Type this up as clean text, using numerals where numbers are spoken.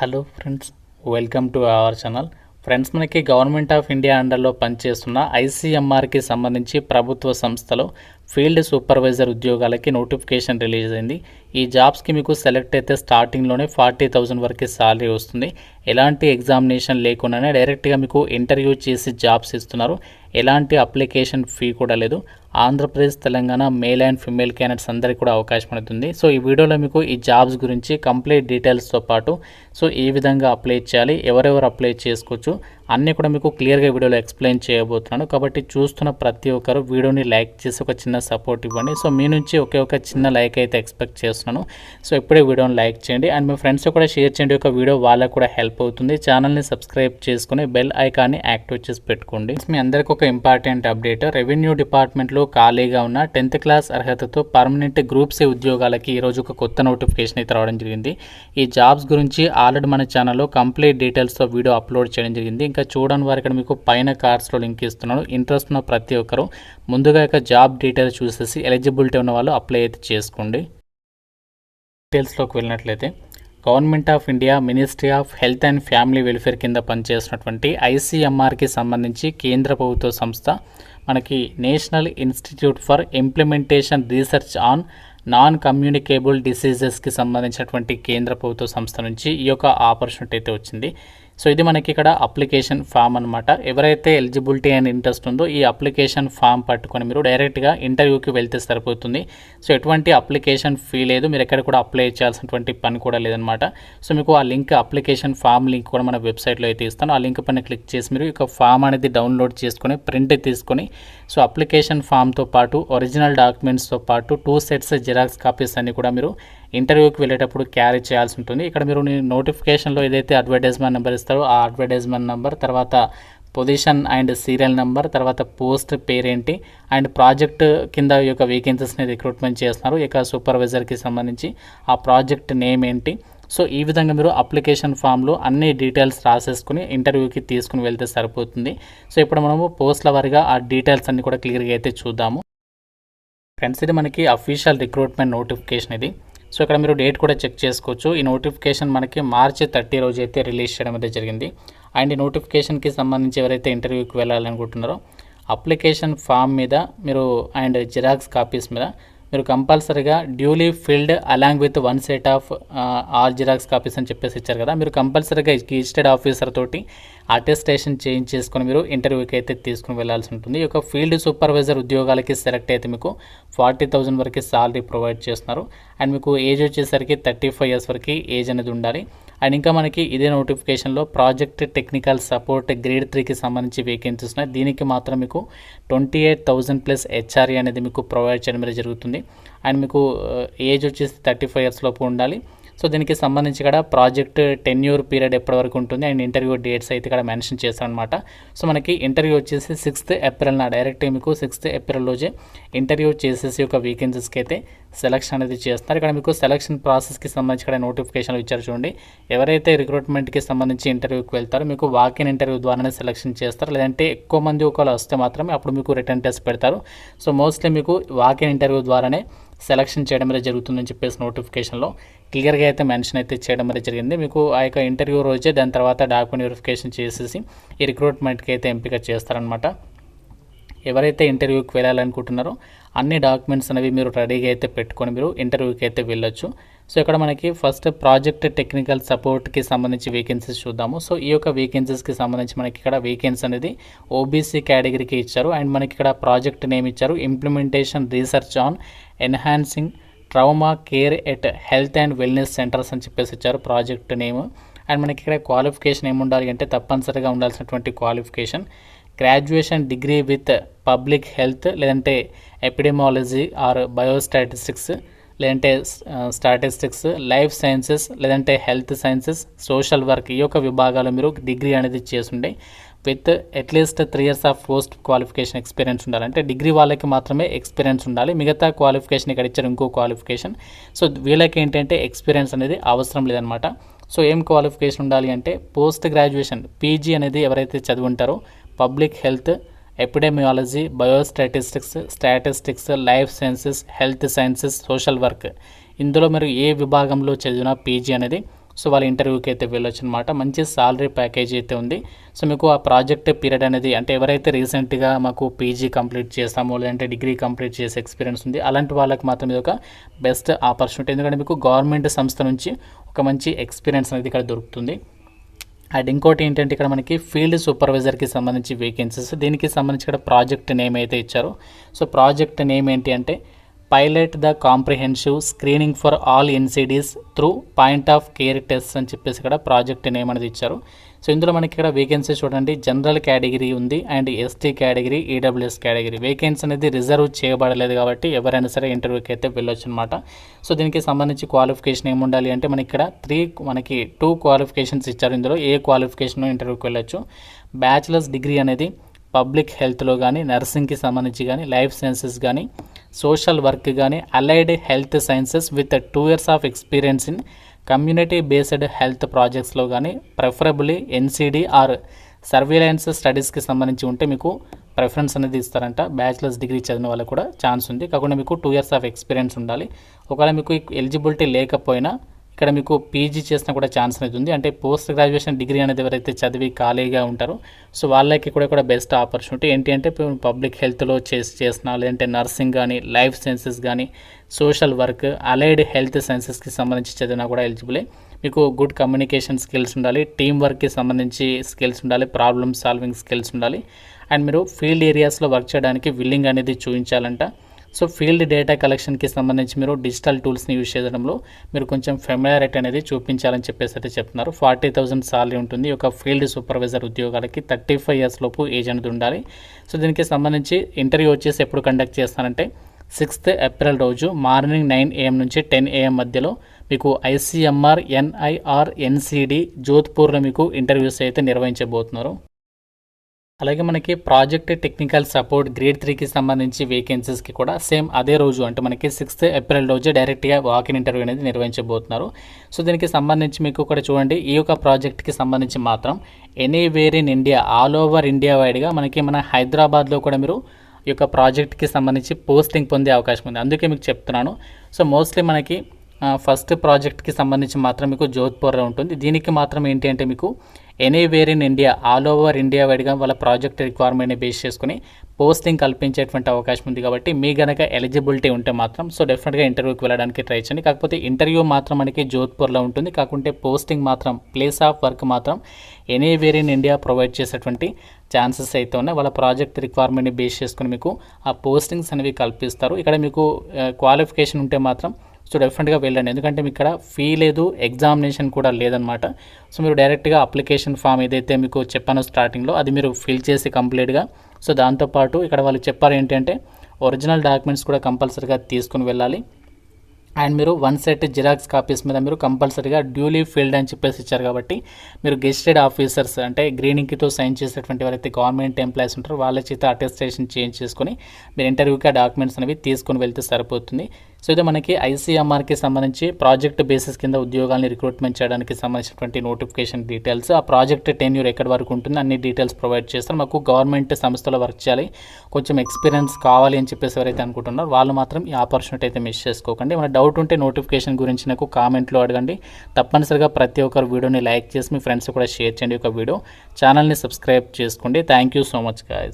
Hello friends, welcome to our channel. Friends, మనకి government of India అండర్లో పనిచేస్తున్న ఐసీఎంఆర్కి సంబంధించి ప్రభుత్వ సంస్థలో ఫీల్డ్ సూపర్వైజర్ ఉద్యోగాలకి నోటిఫికేషన్ రిలీజ్ అయింది. ఈ జాబ్స్కి మీకు సెలెక్ట్ అయితే స్టార్టింగ్లోనే 40,000 వరకు శాలరీ వస్తుంది. ఎలాంటి ఎగ్జామినేషన్ లేకుండానే డైరెక్ట్గా మీకు ఇంటర్వ్యూ చేసి జాబ్స్ ఇస్తున్నారు. ఎలాంటి అప్లికేషన్ ఫీ కూడా లేదు. Andhra Pradesh, Telangana male and female candidates అందరికీ కూడా అవకాశం అవుతుంది. సో ఈ వీడియోలో మీకు ఈ జాబ్స్ గురించి కంప్లీట్ డీటెయిల్స్తో పాటు ఏ విధంగా అప్లై చేయాలి, ఎవరెవరు అప్లై చేసుకోవచ్చు అన్నీ కూడా మీకు క్లియర్గా వీడియోలో ఎక్స్ప్లెయిన్ చేయబోతున్నాను. కాబట్టి చూస్తున్న ప్రతి ఒక్కరు వీడియోని లైక్ చేసి ఒక చిన్న సపోర్ట్ ఇవ్వండి. సో మీ నుంచి ఒక చిన్న లైక్ అయితే ఎక్స్పెక్ట్ చేస్తున్నాను. సో ఇప్పుడే వీడియోని లైక్ చేయండి అండ్ మీ ఫ్రెండ్స్ కూడా షేర్ చేయండి. ఒక వీడియో వాళ్ళకు కూడా హెల్ప్ అవుతుంది. ఛానల్ని సబ్స్క్రైబ్ చేసుకుని బెల్ ఐకాన్ని యాక్టివేట్ చేసి పెట్టుకోండి. మీ అందరికీ ఒక ఇంపార్టెంట్ అప్డేట్. రెవెన్యూ డిపార్ట్మెంట్లో ఖాళీగా ఉన్న 10th క్లాస్ అర్హతతో పర్మనెంట్ గ్రూప్ సి ఉద్యోగాలకి ఈరోజు ఒక కొత్త నోటిఫికేషన్ అయితే రావడం జరిగింది. ఈ జాబ్స్ గురించి ఆల్రెడీ మన ఛానల్లో కంప్లీట్ డీటెయిల్స్తో వీడియో అప్లోడ్ చేయడం జరిగింది. ఇంకా చూడని వారు ఇక్కడ మీకు పైన కార్డ్స్లో లింక్ ఇస్తున్నాను. ఇంట్రెస్ట్ ఉన్న ప్రతి ఒక్కరు ముందుగా జాబ్ డీటెయిల్స్ చూసేసి ఎలిజిబిలిటీ ఉన్న వాళ్ళు అప్లై అయితే చేసుకోండి. డీటెయిల్స్లోకి వెళ్ళినట్లయితే government of India ministry of health and family welfare కింద పనిచేస్తున్నటువంటి ఐసీఎంఆర్కి సంబంధించి కేంద్ర ప్రభుత్వ సంస్థ మనకి national institute for implementation research on non communicable డిసీజెస్కి సంబంధించినటువంటి కేంద్ర ప్రభుత్వ సంస్థ నుంచి ఈ యొక్క ఆపర్చునిటీ అయితే వచ్చింది. సో ఇది మనకి ఇక్కడ అప్లికేషన్ ఫామ్ అనమాట. ఎవరైతే ఎలిజిబిలిటీ అండ్ ఇంట్రెస్ట్ ఉందో ఈ అప్లికేషన్ ఫామ్ పట్టుకొని మీరు డైరెక్ట్గా ఇంటర్వ్యూకి వెళ్తే సరిపోతుంది. సో ఎటువంటి అప్లికేషన్ ఫీ లేదు, మీరు ఎక్కడ కూడా అప్లై చేయాల్సినటువంటి పని కూడా లేదనమాట. సో మీకు ఆ లింక్, అప్లికేషన్ ఫామ్ లింక్ కూడా మన వెబ్సైట్లో అయితే ఇస్తాను. ఆ లింక్ పైన క్లిక్ చేసి మీరు ఇక ఫామ్ అనేది డౌన్లోడ్ చేసుకొని ప్రింట్ తీసుకొని సో అప్లికేషన్ ఫామ్తో పాటు ఒరిజినల్ డాక్యుమెంట్స్తో పాటు 2 సెట్స్ జిరాక్స్ కాపీస్ అన్ని కూడా మీరు ఇంటర్వ్యూకి వెళ్ళేటప్పుడు క్యారీ చేయాల్సి ఉంటుంది. ఇక్కడ మీరు నోటిఫికేషన్లో ఏదైతే అడ్వర్టైజ్మెంట్ నెంబర్ ఇస్తారో ఆ అడ్వర్టైజ్మెంట్ నెంబర్, తర్వాత పొజిషన్ అండ్ సీరియల్ నెంబర్, తర్వాత పోస్ట్ పేరేంటి అండ్ ప్రాజెక్ట్ కింద ఈ యొక్క వేకెన్సీస్ని రిక్రూట్మెంట్ చేస్తున్నారు. ఇక సూపర్వైజర్కి సంబంధించి ఆ ప్రాజెక్ట్ నేమ్ ఏంటి, సో ఈ విధంగా మీరు అప్లికేషన్ ఫామ్లో అన్ని డీటెయిల్స్ రాసేసుకుని ఇంటర్వ్యూకి తీసుకుని వెళ్తే సరిపోతుంది. సో ఇప్పుడు మనము పోస్ట్ల వారీగా ఆ డీటెయిల్స్ అన్ని కూడా క్లియర్గా అయితే చూద్దాము. ఫ్రెండ్స్, ఇది మనకి అఫీషియల్ రిక్రూట్మెంట్ నోటిఫికేషన్ ఇది. సో ఇక్కడ మీరు డేట్ కూడా చెక్ చేసుకోవచ్చు. ఈ నోటిఫికేషన్ మనకి మార్చి 30 రోజు అయితే రిలీజ్ చేయడం అయితే జరిగింది. అండ్ ఈ నోటిఫికేషన్కి సంబంధించి ఎవరైతే ఇంటర్వ్యూకి వెళ్ళాలనుకుంటున్నారో అప్లికేషన్ ఫామ్ మీద మీరు అండ్ జిరాక్స్ కాపీస్ మీద మీరు కంపల్సరీగా duly field along with 1 set of all xerox copies అని చెప్పేసి ఇచ్చారు కదా, మీరు కంపల్సరీగా రిజిస్టర్డ్ ఆఫీసర్ తోటి అటెస్టేషన్ చేంజ్ చేసుకొని మీరు ఇంటర్వ్యూకి అయితే తీసుకుని వెళ్లాల్సి ఉంటుంది. ఈ యొక్క ఫీల్డ్ సూపర్వైజర్ ఉద్యోగాలకి సెలెక్ట్ అయితే మీకు 40,000 వరకు సాలరీ ప్రొవైడ్ చేస్తున్నారు. అండ్ మీకు ఏజ్ వచ్చేసరికి 35 ఇయర్స్ వరకు ఏజ్ అనేది ఉండాలి. అండ్ ఇంకా మనకి ఇదే నోటిఫికేషన్లో ప్రాజెక్ట్ టెక్నికల్ సపోర్ట్ గ్రేడ్ 3కి సంబంధించి వేకెన్సీస్ ఉన్నాయి. దీనికి మాత్రం మీకు 28,000 ప్లస్ హెచ్ఆర్ఏ అనేది మీకు ప్రొవైడ్ చేయడం జరుగుతుంది. అండ్ మీకు ఏజ్ వచ్చేసి 35 ఇయర్స్ లోపు ఉండాలి. సో దీనికి సంబంధించి ఇక్కడ ప్రాజెక్ట్ టెన్యూర్ పీరియడ్ ఎప్పటి వరకు ఉంటుంది అండ్ ఇంటర్వ్యూ డేట్స్ అయితే ఇక్కడ మెన్షన్ చేస్తారనమాట. సో మనకి ఇంటర్వ్యూ వచ్చేసి 6th ఏప్రిల్ డైరెక్ట్ మీకు 6th ఏప్రిల్ రోజే ఇంటర్వ్యూ చేసేసి ఒక వేకెన్సీస్కి అయితే సెలక్షన్ అనేది చేస్తున్నారు. ఇక్కడ మీకు సెలక్షన్ ప్రాసెస్కి సంబంధించి ఇక్కడ నోటిఫికేషన్లు ఇచ్చారు చూడండి. ఎవరైతే రిక్రూట్మెంట్కి సంబంధించి ఇంటర్వ్యూకి వెళ్తారో మీకు వాకిన్ ఇంటర్వ్యూ ద్వారానే సెలక్షన్ చేస్తారు. లేదంటే ఎక్కువ మంది ఒకవేళ వస్తే మాత్రమే అప్పుడు మీకు రిటర్న్ టెస్ట్ పెడతారు. సో మోస్ట్లీ మీకు వాకిన్ ఇంటర్వ్యూ ద్వారానే సెలక్షన్ చేయడం అనేది జరుగుతుందని చెప్పేసి నోటిఫికేషన్లో క్లియర్గా అయితే మెన్షన్ అయితే చేయడం అనేది జరిగింది. మీకు ఆ యొక్క ఇంటర్వ్యూ రోజే దాని తర్వాత డాక్యుమెంట్ వెరిఫికేషన్ చేసేసి ఈ రిక్రూట్మెంట్కి అయితే ఎంపిక చేస్తారనమాట. ఎవరైతే ఇంటర్వ్యూకి వెళ్ళాలనుకుంటున్నారో అన్ని డాక్యుమెంట్స్ అనేవి మీరు రెడీగా అయితే పెట్టుకొని మీరు ఇంటర్వ్యూకి అయితే వెళ్ళొచ్చు. సో ఇక్కడ మనకి ఫస్ట్ ప్రాజెక్ట్ టెక్నికల్ సపోర్ట్కి సంబంధించి వేకెన్సీస్ చూద్దాము. సో ఈ యొక్క వేకెన్సీస్కి సంబంధించి మనకి ఇక్కడ వేకెన్సీ అనేది ఓబీసీ కేటగిరీకి ఇచ్చారు. అండ్ మనకి ఇక్కడ ప్రాజెక్ట్ నేమ్ ఇచ్చారు, implementation research on enhancing trauma care at health and wellness centres అని చెప్పేసి ఇచ్చారు ప్రాజెక్ట్ నేమ్. అండ్ మనకి ఇక్కడ క్వాలిఫికేషన్ ఏముండాలి అంటే తప్పనిసరిగా ఉండాల్సినటువంటి qualification graduation degree with public health, లేదంటే ఎపిడెమాలజీ ఆర్ బయోస్టాటిస్టిక్స్, లేదంటే స్టాటిస్టిక్స్, లైఫ్ సైన్సెస్, లేదంటే హెల్త్ సైన్సెస్, సోషల్ వర్క్, ఈ యొక్క విభాగాలు మీరు డిగ్రీ అనేది చేస్తుండే with at least 3 years of post qualification experience ఉండాలి. అంటే డిగ్రీ వాళ్ళకి మాత్రమే ఎక్స్పీరియన్స్ ఉండాలి. మిగతా క్వాలిఫికేషన్ ఇక్కడ ఇచ్చారు ఇంకో క్వాలిఫికేషన్. సో వీళ్ళకి ఏంటంటే ఎక్స్పీరియన్స్ అనేది అవసరం లేదనమాట. సో ఏం క్వాలిఫికేషన్ ఉండాలి అంటే పోస్ట్ గ్రాడ్యుయేషన్ పీజీ అనేది ఎవరైతే చదువుంటారో public health, epidemiology, biostatistics, statistics, life sciences, health sciences, social work, ఇందులో మీరు ఏ విభాగంలో చదివినా పీజీ అనేది సో వాళ్ళ ఇంటర్వ్యూకి అయితే వెళ్ళొచ్చు అనమాట. మంచి సాలరీ ప్యాకేజ్ అయితే ఉంది. సో మీకు ఆ ప్రాజెక్ట్ పీరియడ్ అనేది అంటే ఎవరైతే రీసెంట్గా మాకు పీజీ కంప్లీట్ చేస్తామో లేదంటే డిగ్రీ కంప్లీట్ చేసే ఎక్స్పీరియన్స్ ఉంది అలాంటి వాళ్ళకి మాత్రం ఇది ఒక బెస్ట్ ఆపర్చునిటీ. ఎందుకంటే మీకు గవర్నమెంట్ సంస్థ నుంచి ఒక మంచి ఎక్స్పీరియన్స్ అనేది ఇక్కడ దొరుకుతుంది. అండ్ ఇంకోటి ఏంటంటే ఇక్కడ మనకి ఫీల్డ్ సూపర్వైజర్కి సంబంధించి వేకెన్సీస్, దీనికి సంబంధించి ఇక్కడ ప్రాజెక్ట్ నేమ్ అయితే ఇచ్చారు. సో ప్రాజెక్ట్ నేమ్ ఏంటి అంటే pilot the comprehensive screening for all NCDs through point of care test అని చెప్పేసి ఇక్కడ ప్రాజెక్ట్ నేమ్ అనేది ఇచ్చారు. సో ఇందులో మనకి ఇక్కడ వేకెన్సీ చూడండి, జనరల్ కేటగిరీ ఉంది and ST category, EWS category. Vacancy అనేది రిజర్వ్ చేయబడలేదు కాబట్టి ఎవరైనా సరే ఇంటర్వ్యూకి అయితే వెళ్ళొచ్చు అనమాట. సో దీనికి సంబంధించి క్వాలిఫికేషన్ ఏమి ఉండాలి అంటే మనకి ఇక్కడ 2 క్వాలిఫికేషన్స్ ఇచ్చారు. ఇందులో ఏ క్వాలిఫికేషన్ ఇంటర్వ్యూకి వెళ్ళొచ్చు. బ్యాచిలర్స్ డిగ్రీ అనేది పబ్లిక్ హెల్త్లో కానీ, నర్సింగ్కి సంబంధించి కానీ, లైఫ్ సైన్సెస్ కానీ, సోషల్ వర్క్ కానీ, allied health sciences with 2 years of experience in community based health ప్రాజెక్ట్స్లో కానీ, ప్రిఫరబుల్లీ ఎన్సిడి ఆర్ సర్వేలెన్స్ స్టడీస్కి సంబంధించి ఉంటే మీకు ప్రిఫరెన్స్ అనేది ఇస్తారంట. బ్యాచిలర్స్ డిగ్రీ చదివిన వాళ్ళకు కూడా ఛాన్స్ ఉంది, కాకుండా మీకు 2 years ఆఫ్ ఎక్స్పీరియన్స్ ఉండాలి. ఒకవేళ మీకు ఎలిజిబిలిటీ లేకపోయినా ఇక్కడ మీకు పీజీ చేసినా కూడా ఛాన్స్ అనేది ఉంది. అంటే పోస్ట్ గ్రాడ్యుయేషన్ డిగ్రీ అనేది ఎవరైతే చదివి ఖాళీగా ఉంటారో సో వాళ్ళకి కూడా బెస్ట్ ఆపర్చునిటీ ఏంటి అంటే పబ్లిక్ హెల్త్లో చేసిన లేదంటే నర్సింగ్ కానీ, లైఫ్ సైన్సెస్ కానీ, సోషల్ వర్క్, అలైడ్ హెల్త్ సైన్సెస్కి సంబంధించి చదివినా కూడా ఎలిజిబులే. మీకు గుడ్ కమ్యూనికేషన్ స్కిల్స్ ఉండాలి, టీమ్ వర్క్కి సంబంధించి స్కిల్స్ ఉండాలి, ప్రాబ్లమ్ సాల్వింగ్ స్కిల్స్ ఉండాలి. అండ్ మీరు ఫీల్డ్ ఏరియాస్లో వర్క్ చేయడానికి విల్లింగ్ అనేది చూపించాలంట. సో ఫీల్డ్ డేటా కలెక్షన్కి సంబంధించి మీరు డిజిటల్ టూల్స్ని యూజ్ చేయడంలో మీరు కొంచెం ఫెమిలియారిటీ అనేది చూపించాలని చెప్పేసి అయితే చెప్తున్నారు. 40,000 సాలరీ ఉంటుంది. ఒక ఫీల్డ్ సూపర్వైజర్ ఉద్యోగాలకి 35 years లోపు ఏజ్ అనేది ఉండాలి. సో దీనికి సంబంధించి ఇంటర్వ్యూ వచ్చేసి ఎప్పుడు కండక్ట్ చేస్తానంటే 6th April రోజు మార్నింగ్ 9 AM నుంచి 10 AM మధ్యలో మీకు ICMR NIR NCD జోధ్పూర్లో మీకు ఇంటర్వ్యూస్ అయితే నిర్వహించబోతున్నారు. అలాగే మనకి ప్రాజెక్ట్ టెక్నికల్ సపోర్ట్ గ్రేడ్ 3కి సంబంధించి వేకెన్సీస్కి కూడా సేమ్ అదే రోజు అంటే మనకి 6th April రోజు డైరెక్ట్గా వాకిన్ ఇంటర్వ్యూ అనేది నిర్వహించబోతున్నారు. సో దీనికి సంబంధించి మీకు కూడా చూడండి, ఈ యొక్క ప్రాజెక్ట్కి సంబంధించి మాత్రం anywhere in India, all over India వైడ్గా మనకి మన హైదరాబాద్లో కూడా మీరు ఈ యొక్క ప్రాజెక్ట్కి సంబంధించి పోస్టింగ్ పొందే అవకాశం ఉంది. అందుకే మీకు చెప్తున్నాను. సో మోస్ట్లీ మనకి ఫస్ట్ ప్రాజెక్ట్కి సంబంధించి మాత్రం మీకు జోధ్పూర్లో ఉంటుంది. దీనికి మాత్రం ఏంటి అంటే మీకు anywhere in India, all over India వైడ్గా వాళ్ళ ప్రాజెక్ట్ రిక్వైర్మెంట్ని బేస్ చేసుకుని పోస్టింగ్ కల్పించేటువంటి అవకాశం ఉంది. కాబట్టి మీ గనక ఎలిజిబిలిటీ ఉంటే మాత్రం సో డెఫినెట్గా ఇంటర్వ్యూకి వెళ్ళడానికి ట్రై చేయండి. కాకపోతే ఇంటర్వ్యూ మాత్రం మనకి జోధ్పూర్లో ఉంటుంది, కాకుంటే పోస్టింగ్ మాత్రం ప్లేస్ ఆఫ్ వర్క్ మాత్రం ఎనీవేర్ ఇన్ ఇండియా ప్రొవైడ్ చేసేటువంటి ఛాన్సెస్ అయితే ఉన్నాయి. వాళ్ళ ప్రాజెక్ట్ రిక్వైర్మెంట్ని బేస్ చేసుకుని మీకు ఆ పోస్టింగ్స్ అనేవి కల్పిస్తారు. ఇక్కడ మీకు క్వాలిఫికేషన్ ఉంటే మాత్రం సో డెఫినెట్గా వెళ్ళండి, ఎందుకంటే మీకు ఇక్కడ ఫీ లేదు, ఎగ్జామినేషన్ కూడా లేదనమాట. సో మీరు డైరెక్ట్గా అప్లికేషన్ ఫామ్ ఏదైతే మీకు చెప్పానో స్టార్టింగ్లో అది మీరు ఫిల్ చేసి కంప్లీట్గా సో దాంతోపాటు ఇక్కడ వాళ్ళు చెప్పారు ఏంటంటే ఒరిజినల్ డాక్యుమెంట్స్ కూడా కంపల్సరీగా తీసుకుని వెళ్ళాలి. అండ్ మీరు 1 set జిరాక్స్ కాపీస్ మీద మీరు కంపల్సరీగా డ్యూలీ ఫీల్డ్ అని చెప్పేసి ఇచ్చారు. కాబట్టి మీరు గెస్టెడ్ ఆఫీసర్స్ అంటే గ్రీనింగ్తో సైన్ చేసేటువంటి ఎవరైతే గవర్నమెంట్ ఎంప్లాయీస్ ఉంటారో వాళ్ళ చేత అటెస్టేషన్ చేంజ్ చేసుకొని మీరు ఇంటర్వ్యూకి ఆ డాక్యుమెంట్స్ అనేవి తీసుకొని వెళ్తే సరిపోతుంది. సో ఇది మనకి ICMRకి సంబంధించి ప్రాజెక్ట్ బేసిస్ కింద ఉద్యోగాలను రిక్రూట్మెంట్ చేయడానికి సంబంధించినటువంటి నోటిఫికేషన్ డీటెయిల్స్, ఆ ప్రాజెక్ట్ టెన్యూర్ ఎక్కడి వరకు ఉంటుంది అన్ని డీటెయిల్స్ ప్రొవైడ్ చేస్తారు. మాకు గవర్నమెంట్ సంస్థలో వర్క్ చేయాలి, కొంచెం ఎక్స్పీరియన్స్ కావాలి అని చెప్పేసి ఎవరైతే అనుకుంటున్నారో వాళ్ళు మాత్రం ఈ ఆపర్చునిటీ అయితే మిస్ చేసుకోకండి. మన డౌట్ ఉంటే నోటిఫికేషన్ గురించి నాకు కామెంట్లో అడగండి. తప్పనిసరిగా ప్రతి ఒక్కరు వీడియోని లైక్ చేసి మీ ఫ్రెండ్స్ కూడా షేర్ చేయండి. ఒక వీడియో ఛానల్ని సబ్స్క్రైబ్ చేసుకోండి. Thank you so much guys.